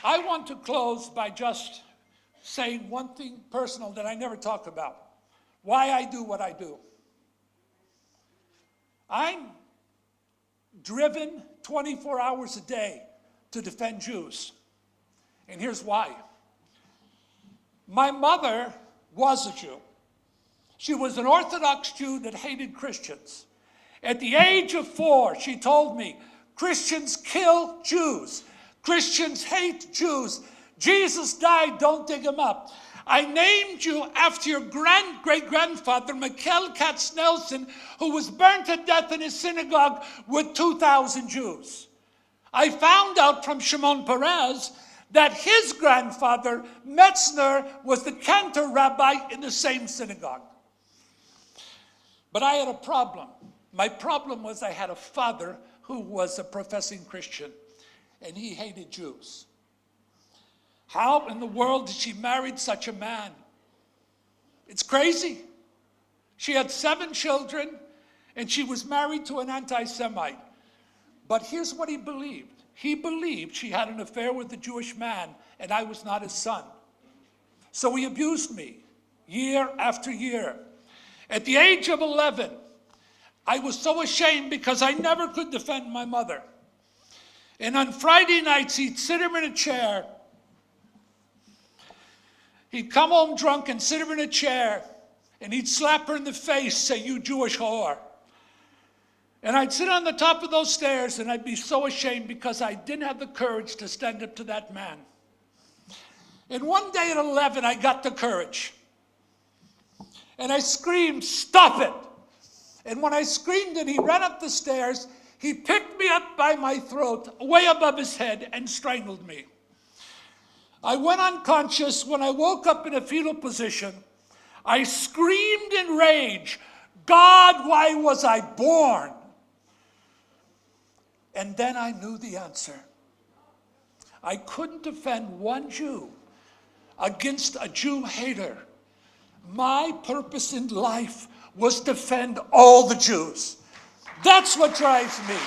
I want to close by just saying one thing personal that I never talk about. Why I do what I do. I'm driven 24 hours a day to defend Jews. And here's why. My mother was a Jew. She was an Orthodox Jew that hated Christians. At the age of 4, she told me, Christians kill Jews. Christians hate Jews. Jesus died, don't dig him up. I named you after your great-grandfather, Mikhail Katz-Nelson, who was burned to death in his synagogue with 2,000 Jews. I found out from Shimon Peres that his grandfather, Metzner, was the cantor rabbi in the same synagogue. But I had a problem. My problem was I had a father who was a professing Christian, and he hated Jews. How in the world did she marry such a man? It's crazy. She had 7 children, and she was married to an anti-Semite. But here's what he believed. He believed she had an affair with a Jewish man, and I was not his son. So he abused me year after year. At the age of 11, I was so ashamed because I never could defend my mother. And on Friday nights, he'd sit her in a chair. He'd come home drunk and sit her in a chair, and he'd slap her in the face, say, "You Jewish whore." And I'd sit on the top of those stairs, and I'd be so ashamed because I didn't have the courage to stand up to that man. And one day at 11, I got the courage. And I screamed, "Stop it!" And when I screamed and he ran up the stairs, he picked me up by my throat, way above his head, and strangled me. I went unconscious. When I woke up in a fetal position, I screamed in rage, "God, why was I born?" And then I knew the answer. I couldn't defend one Jew against a Jew hater. My purpose in life was to defend all the Jews. That's what drives me.